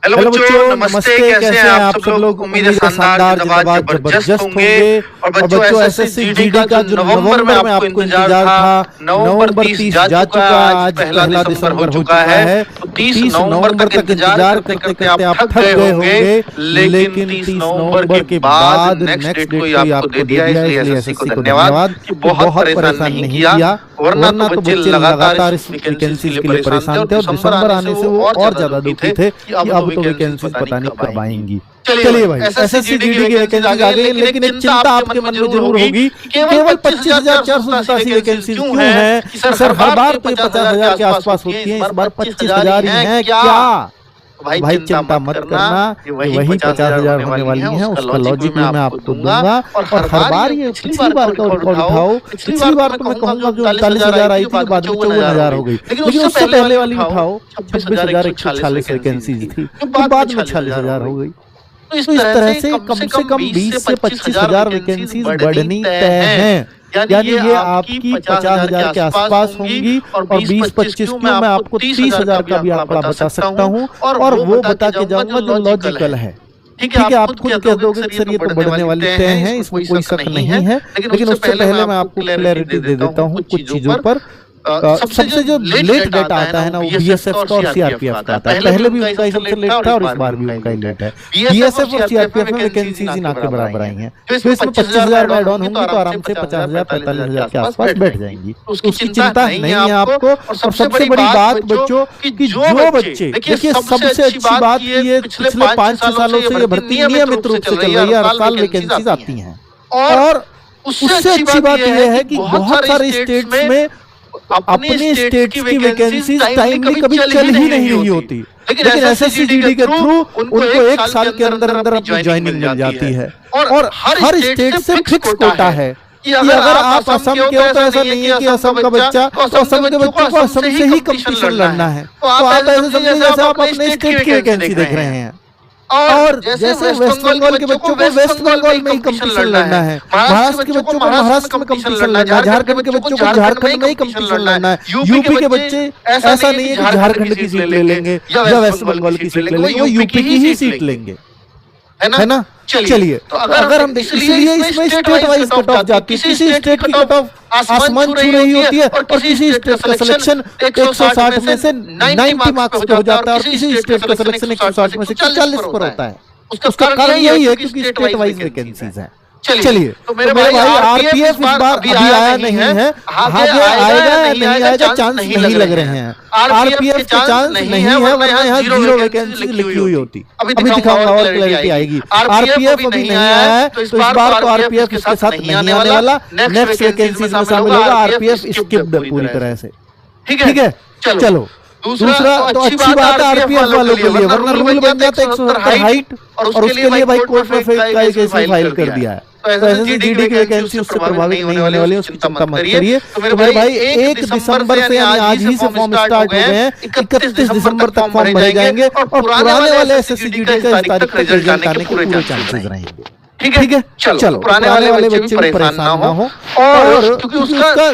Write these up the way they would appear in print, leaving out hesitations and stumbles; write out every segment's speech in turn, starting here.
Hello बच्चों, नमस्ते। कैसे हैं आप सब लोग? उम्मीद है शानदार, जिंदाबाद, जबरदस्त होंगे। और बच्चों, एसएससी जीडी का जो नवंबर में आपको इंतजार था, नवंबर 30 जा चुका है, आज पहला दिसंबर हो चुका है। तो 30 नवंबर तक इंतजार करते करते आप थक गए होंगे, लेकिन 30 नवंबर के बाद नेक्स्ट डेट कोई आपको दे दिया है, इसलिए एसएससी को धन्यवाद कि बहुत परेशान नहीं किया, वरना तो बच्चे लगातार इस वैकेंसी के लिए परेशान थे और दिसंबर आने से वो और ज्यादा दुखी थे कि अब तो वैकेंसी पता नहीं कब आएंगी। चलिए भाई, एसएससी जीडी की वैकेंसी आ गई, लेकिन एक चिंता आपके मन में जरूर होगी, केवल 25,487 वैकेंसी क्यों है? सर, हर बार तो 50,000 के आसपास होती है, इस बार 25,000 ही है क्या? भाई चिंता मत करना, वही 50,000 होने वाली है, उसका लॉजिक मैं आपको दूंगा। और हर बार ये पिछली बार का रिकॉर्ड उठाओ, पिछली बार तो मैं कहूंगा कि 39,000 आई थी, बाद में 54,000 हो गई, लेकिन उससे पहले वाली उठाओ, 26,146 वैकेंसी थी, तो बाद में 46,000 हो गई। तो इस तरह से कम 20 से 25,000 वैकेंसी बढ़नी तय है, यानी ये आपकी 50,000 के आसपास होंगी। और 20-25 में मैं आपको 30,000 का भी आंकड़ा बता सकता हूँ, और वो बता के जाऊंगा जो लॉजिकल है। ठीक है, आप खुद कह दोगे सर ये तो बढ़ने वाली तय है, इसमें कोई शक नहीं है, लेकिन उससे पहले मैं आपको क्लैरिटी दे देता हूँ कुछ चीजों पर। सबसे जो लेट डेटा आता है ना, वो बीएसएफ का और सीआरपीएफ का आता है। पहले भी उनका ही सबसे लेट था और इस बार भी उनका ही लेट है। बीएसएफ और सीआरपीएफ में वैकेंसीज ना के बराबर आई हैं, तो इसमें 25,000 ऐड ऑन होंगी, तो आराम से 50,000 45,000 के आसपास बैठ जाएंगी, उसकी चिंता नहीं है आपको। और सबसे बड़ी बात बच्चों कि जो बच्चे, देखिए सबसे अच्छी बात ये पिछले 5-6 सालों से ये भर्ती नियमित रूप से चल रही है, हर साल वैकेंसीज आती हैं। और उससे अच्छी बात यह है कि बहुत सारे स्टेट्स में अपने स्टेट की वैकेंसी टाइमली कभी चल ही नहीं रही होती, लेकिन एसएससी जीडी के थ्रू उनको 1 साल के अंदर अंदर अपनी ज्वाइनिंग मिल जाती है। और हर स्टेट से फिक्स कोटा है कि अगर आप असम के हो तो ऐसा नहीं है कि असम का बच्चा, तो असम के बच्चों को असम से ही कंपटीशन लड़ना है, तो आप ऐसे समझिए जैसे आप अपने स्टेट की वैकेंसी देख रहे हैं। और जैसे वेस्ट बंगाल के बच्चों को वेस्ट बंगाल में ही कंपटीशन लड़ना है, महाराष्ट्र के बच्चों को महाराष्ट्र में कंपटीशन लड़ना है, झारखंड के बच्चों को झारखंड में ही कंपटीशन लड़ना है, यूपी के बच्चे ऐसा नहीं है कि झारखंड की सीट ले लेंगे या वेस्ट बंगाल की सीट ले लेंगे, वो यूपी की ही सीट लेंगे, है ना। चलिए, तो अगर हम इसलिए इसमें स्टेट वाइज कट ऑफ जाती है, किसी स्टेट की कट ऑफ आसमान छू रही होती है, और किसी स्टेट का सिलेक्शन 160 में से 90 मार्क्स पे हो जाता है, और किसी स्टेट का सिलेक्शन 160 में से 40 पर होता है। उसका कारण यही है क्योंकि स्टेट वाइज वैकेंसीज हैं। चलिए, तो मेरे भाई आरपीएफ इस बार अभी आया नहीं है, आगे आएगा नहीं आएगा चांस नहीं लग रहे हैं। आरपीएफ के चांस नहीं है, वरना यहाँ 0 वैकेंसी लिखी हुई होती। अभी दिखाऊंगा और क्लैरिटी आएगी। आरपीएफ अभी नहीं आया है, तो इस बार तो आरपीएफ इसके साथ नहीं आने वाला, नेक्स्ट वैकेंसीज में शामिल होगा। आरपीएफ स्किप्ड पूरी तरह से। ठीक है, चलो दूसरा तो अच्छी बात है आरपीएफ वालों के लिए, वरना रूल बन जाता है 170 हाइट, और उसके लिए भाई कोर्ट में फाइल कर दिया है, तो एसएससी जीडी की वैकेंसी उससे प्रभावित नहीं होने वाली है, उसकी चिंता मत करिए। तो मेरे भाई 1 दिसंबर से आज ही से फॉर्म स्टार्ट हो गए हैं, 31 दिसंबर तक फॉर्म भरे जाएंगे, और पुराने वाले एसएससी जीडी का इस तारीख तक रिजल्ट आने के पूरे चांसेस रहेंगे। ठीक है, चलो पुराने वाले बच्चे भी परेशान ना हो, और क्योंकि उसका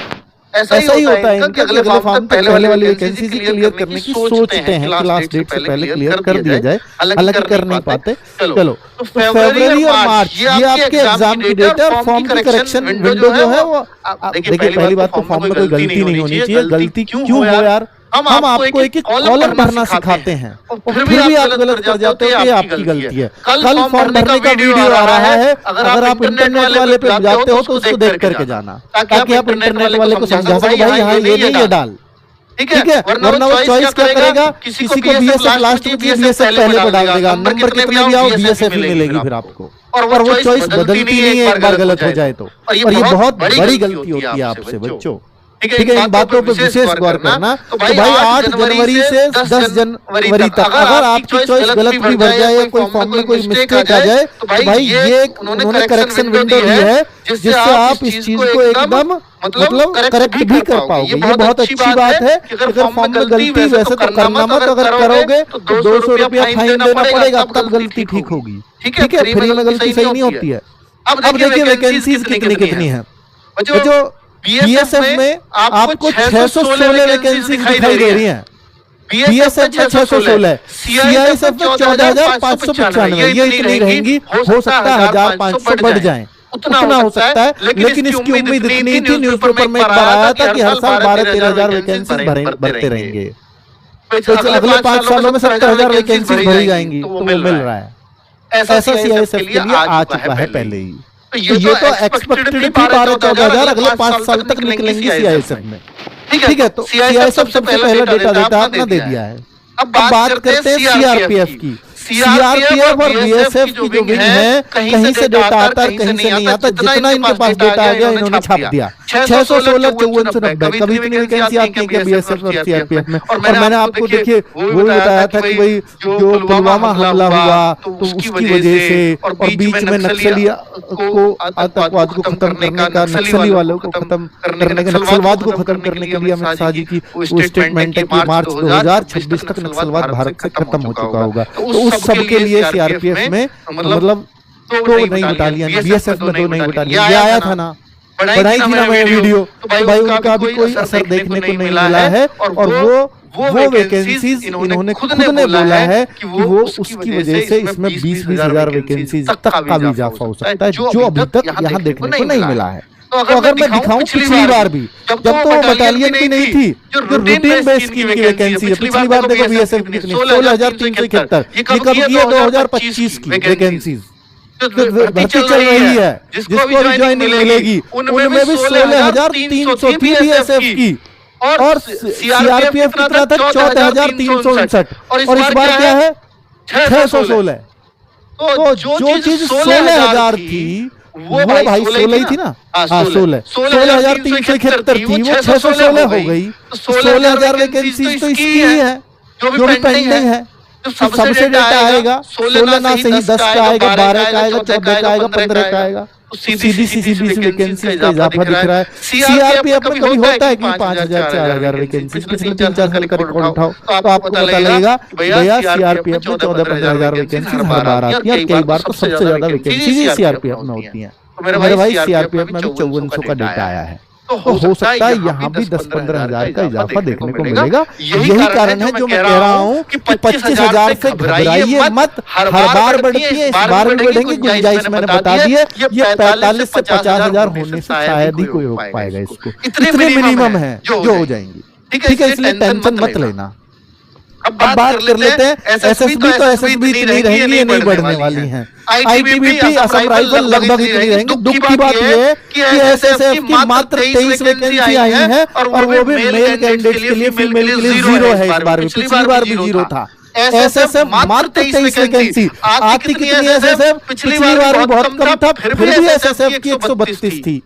ऐसा ही होता है इनके अगले फॉर्म पहले वाली वैकेंसी क्लियर करने की सोचते हैं कि लास्ट डेट से पहले क्लियर कर दिया जाए, हालांकि कर नहीं पाते। चलो, तो फरवरी और मार्च ये आपके एग्जाम की डेट है, और फॉर्म की करेक्शन विंडो जो है वो देखिए, पहली बात तो फॉर्म में कोई गलती नहीं होनी चाहिए। गलती क्यों हो यार, हम आपको एक कॉलम भरना सिखाते हैं और फिर भी आप गलत कर जाते हो, ये आपकी गलती है। कल फॉर्म भरने का वीडियो आ रहा है, अगर आप इंटरनेट वाले पे जाते हो तो उसको देख करके जाना, ताकि आप इंटरनेट वाले को समझा सको भाई यहाँ ये नहीं ये डाल। ठीक है, वरना वो चॉइस क्या करेगा, किसी को बीएसएफ लास्ट में बीएसएफ पहले को डाल देगा, नंबर कितने भी आओ बीएसएफ ही मिलेगी फिर आपको, और वो चॉइस बदलती नहीं है एक बार गलत हो जाए तो, और ये बहुत बड़ी गलती होती है आपसे बच्चों। ठीक है, इन बातों पर विशेष गौर करना। तो भाई 8 जनवरी से 10 जनवरी तक अगर आपकी चॉइस गलत भी भर जाए या कोई फॉर्म में कोई मिस्टेक आ जाए, तो भाई ये उन्होंने करेक्शन विंडो दी है, जिससे आप इस चीज को एकदम मतलब करेक्ट भी कर पाओगे। ये बहुत अच्छी बात है कि अगर फॉर्म में गलती वैसे तो करना मत, अगर करोगे तो 200 रुपया फाइन देना पड़ेगा, तब गलती ठीक होगी। ठीक है, फ्री में गलती सही नहीं होती है। अब देखिए वैकेंसीज कितनी है बच्चों। बीएसएफ में आपको 616 वैकेंसी दिखाई दे रही हैं, बीएसएफ में 616, सीआईएसएफ में 14,595, ये इतनी रहेंगी। हो सकता है 1,500 बढ़ जाए, उतना हो सकता है, लेकिन इसकी उम्मीद इतनी थी। न्यूज़पेपर में एक बार आया था कि हर साल 12-13,000 वैकेंसी भरते रहेंगे, तो अगले 5 सालों में 70,000 वैकेंसी भरी जाएंगी, तो वो मिल रहा है। ऐसा सीआईएसएफ के लिए आ चुका है पहले ही। तो ये तो एक्सपेक्टेड थी 12-14,000 अगले 5 साल तक निकलेंगी सीआईएसएफ में। ठीक है, तो सीआईएसएफ सबसे पहले डेटा अपना दे दिया है। अब बात करते हैं सीआरपीएफ की। सीआरपीएफ और बीएसएफ की जो विंग है, कहीं से डेटा आता है, कहीं से नहीं आता। जितना इनके पास डेटा आ गया इन्होंने छाप दिया। 616, 5490, कभी इतनी वैकेंसी आती है बीएसएफ और सीआरपीएफ में। और मैंने आपको देखिए वो बताया था कि भाई जो पुलवामा हमला हुआ तो उसकी वजह से, और बीच में नक्सली को, आतंकवाद को खत्म करने का, नक्सली वालों को खत्म करने का, नक्सलवाद को खत्म करने के लिए अमित शाह जी की वो स्टेटमेंट है कि मार्च 2026 तक नक्सलवाद भारत से खत्म हो चुका होगा। तो उस सबके लिए सीआरपीएफ में मतलब 2 नई बटालियन, बीएसएफ में 2 नई बटालियन, ये आया था ना, बनाई थी ना मैं वीडियो, तो भाई उनका भी कोई असर देखने को नहीं मिला है। और वो वैकेंसीज इन्होंने खुद ने बोला है कि वो उसकी वजह से इसमें 20-20 हजार वैकेंसीज तक का भी इजाफा हो सकता है, जो अभी तक यहाँ देखने को नहीं मिला है। तो अगर मैं दिखाऊं पिछली बार भी, जब तो वो बटालियन भी नहीं थी, जो रूटीन बेस की वैकेंसी है, पिछली बार देखो बीएसएफ की कितनी, 16,371, ये कब की है 2025 की वैकेंसीज भर्ती चल रही है, जिसको भी ज्वाइनिंग मिलेगी उनमें भी 16,300 थी बीएसएफ की, और सीआरपीएफ कितना था 14,359, और इस बार क्या है 616। तो जो चीज 16,000 थी वो भाई 16 ही थी ना, 16,371 थी, वो 616 हो गई। 16,000 वैकेंसी तो इसकी है जो भी पेंडिंग है। सबसे डेटा आएगा 16 ना सही 10 का आएगा, 12 का आएगा, 14 का आएगा, 15 का आएगा, सीधी वैकेंसी का इजाफा दिख रहा है। सीआरपीएफ में कभी होता है कि 5,000 4,000 वैकेंसी, पिछले 3-4 साल का रिकॉर्ड उठाओ तो आपको पता लगेगा भैया सीआरपीएफ में 14-15,000 वैकेंसी हर बार आती है। कई बार तो सबसे ज्यादा वैकेंसी सीआरपीएफ में होती है। मेरे भाई सीआरपीएफ में भी 5400 का डेटा आया है, तो हो सकता है यहाँ भी 10-15 हजार का इजाफा देखने को मिलेगा। यही कारण है जो मैं कह रहा हूँ कि 25,000 से घबराइए मत, हर बार बढ़ती है, इस बार भी बढ़ेंगे। गुंजाइश मैंने बता दी है, ये 45 से 50,000 होने से शायद ही कोई रोक पाएगा इसको। इतने मिनिमम है जो हो जाएंगी, ठीक है, इसलिए टेंशन मत लेना। अब बात कर लेते हैं एसएसबी, तो एसएसबी इतनी रहेंगी, ये नहीं बढ़ने वाली हैं। आईटीबीपी, असम राइफल लगभग इतनी रहेंगी। दुख की बात यह है कि एसएसएफ की मात्र 23 वैकेंसी आई हैं, और वो भी मेल कैंडिडेट्स के लिए, फीमेल के लिए 0 है इस बार भी। पिछली बार भी 0 था। एसएसएफ मात्र 23 वैकेंसी आती कितनी एसएसएफ, पिछली बार भी बहुत कम था, फिर भी एसएसएफ की 132 थी,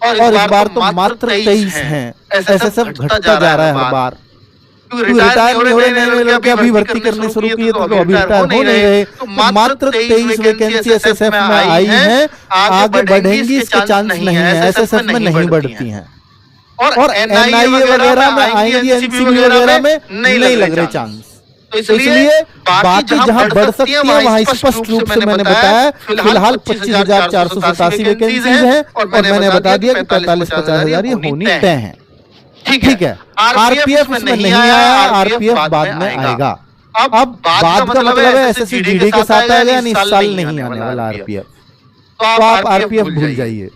और इस बार तो मात्र 23 है। एसएसएफ घटता जा रहा है हर बार। रिटायर नहीं हो रहे, नए लड़के अभी भर्ती करने शुरू किए तो अभी रिटायर हो नहीं रहे। तो मात्र 23 वैकेंसी एसएसएफ में आई हैं, आगे बढ़ेंगी इसके चांस नहीं है, एसएसएफ में नहीं बढ़ती हैं। और एनआईए वगैरह में आएंगी, एनसीबी वगैरह में नहीं लग रहे चांस। तो इसलिए बाकी जहां बढ़ सकती है वहां स्पष्ट रूप से मैंने बताया फिलहाल 25,487 वैकेंसीज हैं, और मैंने बता दिया कि 45-50,000 ये होनी तय है। ठीक है, आरपीएफ इसमें नहीं आया, आरपीएफ बाद में आएगा। अब बाद का मतलब है एसएससी जीडी के साथ आएगा, यानी इस साल नहीं आने वाला आरपीएफ, तो आप आरपीएफ भूल जाइए।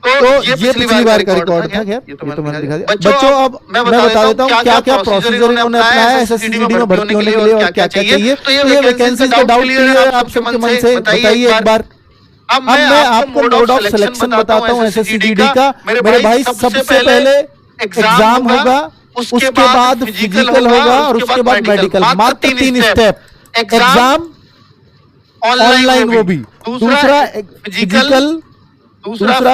तो ये पिछली बार का रिकॉर्ड था। खैर ये तो मैंने दिखा दिया। बच्चों अब मैं बता देता हूँ क्या क्या प्रोसीजर इन्होंने अपनाया एसएससी जीडी में भर्ती होने के लिए, और क्या क्या चाहिए। तो ये वैकेंसीज का डाउट क्लियर है आप सबके मन से, बताइए एक बार। अब मैं आपको मोड ऑफ सिलेक्शन बताता हूँ एसएससी जीडी का। मेरे भाई सबसे पहले एग्जाम होगा, उसके बाद फिजिकल होगा, और उसके बाद मेडिकल। मात्र 3 स्टेप। एग्जाम ऑनलाइन, वो भी दूसरा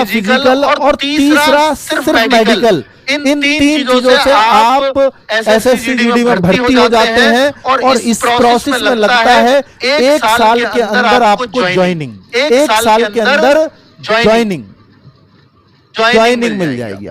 फिजिकल, और तीसरा सिर्फ मेडिकल। इन 3 चीजों से आप एसएससी जीडी में भर्ती हो जाते हैं, और इस प्रोसेस में लगता है 1 साल के अंदर आपको ज्वाइनिंग, 1 साल के अंदर ज्वाइनिंग मिल जाएगी।